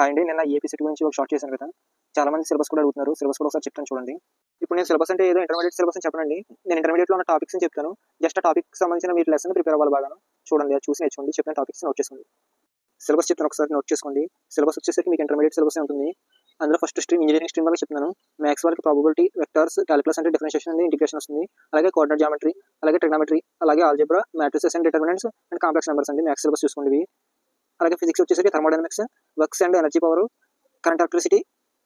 అండి నిన్న AP set గురించి ఒక షార్ట్ చేశాను కదా, చాలా మంది సిలబస్ కూడా అడుగుతున్నారు. సిలబస్ కూడా ఒకసారి చెప్తాను చూడండి. ఇప్పుడు నేను సిలబస్ అంటే ఏదో ఇంటర్మీడియట్ సిలబస్ అని చెప్పనండి. నేను ఇంటర్మీడియట్లో ఉన్న టాపిక్స్ అని చెప్తాను. జస్ట్ ఆ టాపిక్ సంబంధించిన మీరు లెసన్ ప్రిపేర్ అవ్వాలి బాగా. చూడండి, అది చూసి నేర్చుకోండి. చెప్పిన టాపిక్స్ నోట్ చేసుకోండి. సిలబస్ చెప్తాను, ఒకసారి నోట్ చేసుకోండి. సిలబస్ వచ్చేసరికి మీకు ఇంటర్మీడియట్ సిలబస్ ఉంటుంది. అందులో ఫస్ట్ స్ట్రీమ్ ఇంజనీరింగ్ స్ట్రీమ్ వల్ల చెప్తున్నాను. మ్యాథ్స్ వాళ్ళకి ప్రాబబిలిటీ, వెక్టర్స్, క్యాలిక్యులస్ అంటే డిఫరెన్షియేషన్ అండ్ ఇంటిగ్రేషన్ వస్తుంది. అలాగే కోఆర్డినేట్ జామెట్రీ, అలాగే ట్రిగ్నోమెట్రీ, అలాగే algebra, matrices and determinants and complex numbers అండి. మ్యాథ్స్ సిలబస్ చూసుకోండి. అలాగే ఫిజిక్స్ వచ్చేసరికి thermodynamics, works and energy power, current electricity,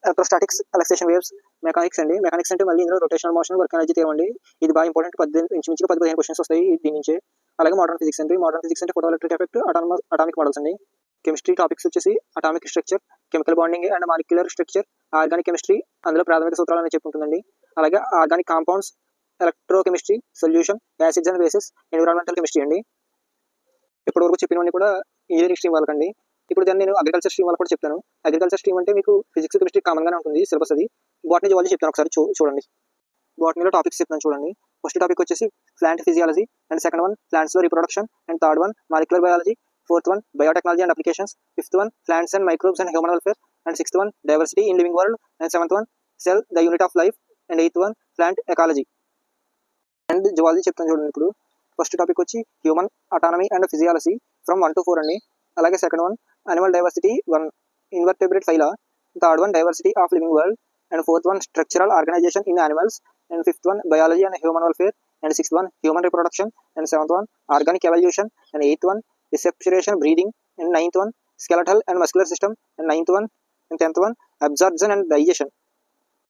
electrostatics, ఎలక్ట్రేషన్ వేవ్స్. మెకానిక్స్ అండి. మెకానిక్స్ అంటే మళ్ళీ ఇందులో rotational motion, work energy theorem అండి. ఇది బాగా ఇంపార్టెంట్. ఇంచుమించుగా 10-15 క్వశ్చన్స్ వస్తాయి దీని నుంచి. అలాగే మోడర్న్ ఫిజిక్స్ అండి. మోడర్న్ ఫిజిక్స్ అంటే photo electric effect, atomic models అండి. కెమిస్ట్రీ టాపిక్స్ వచ్చేసి atomic structure, chemical bonding and molecular structure, organic chemistry, అందులో ప్రాథమిక సూత్రాలు అనేది చెప్పుకుంటుందండి. అలాగే organic compounds, electrochemistry, solution, acids and bases, environmental chemistry అండి. ఇప్పటివరకు చెప్పినవన్నీ కూడా ఇంజనీరింగ్ స్ట్రీమ్ వాళ్ళకండి. ఇప్పుడు దాన్ని నేను అగ్రికల్చర్ స్ట్రీమ్ వాళ్ళకి కూడా చెప్తాను. అగ్రికల్చర్ స్ట్రీమ్ అంటే మీకు ఫిజిక్స్, కెమిస్ట్రీ కామన్గానే ఉంటుంది సిలబస్. అది బాటనీ, జువాలజీ చెప్తాను, ఒకసారి చూడండి. బాటనీలో టాపిక్స్ చెప్తాను చూడండి. ఫస్ట్ టాపిక్ వచ్చేసి plant physiology, and second one ప్లాంట్స్లో reproduction, and third one molecular biology, fourth one biotechnology and applications, fifth one plants and microbes and human welfare, and sixth one diversity in living world, and seventh one cell the unit of life, and eighth one plant ecology. And zoology చెప్తాను చూడండి. ఇప్పుడు first topic వచ్చి human anatomy and physiology from 1 to 4 అండి. అలాగే second one animal diversity 1, invertebrate phyla, third one diversity of living world, and fourth one structural organisation in animals, and fifth one biology and human welfare, and sixth one human reproduction, and seventh one organic evolution, and eighth one respiration breathing, and ninth one skeletal and muscular system, and ninth one and tenth one absorption and digestion.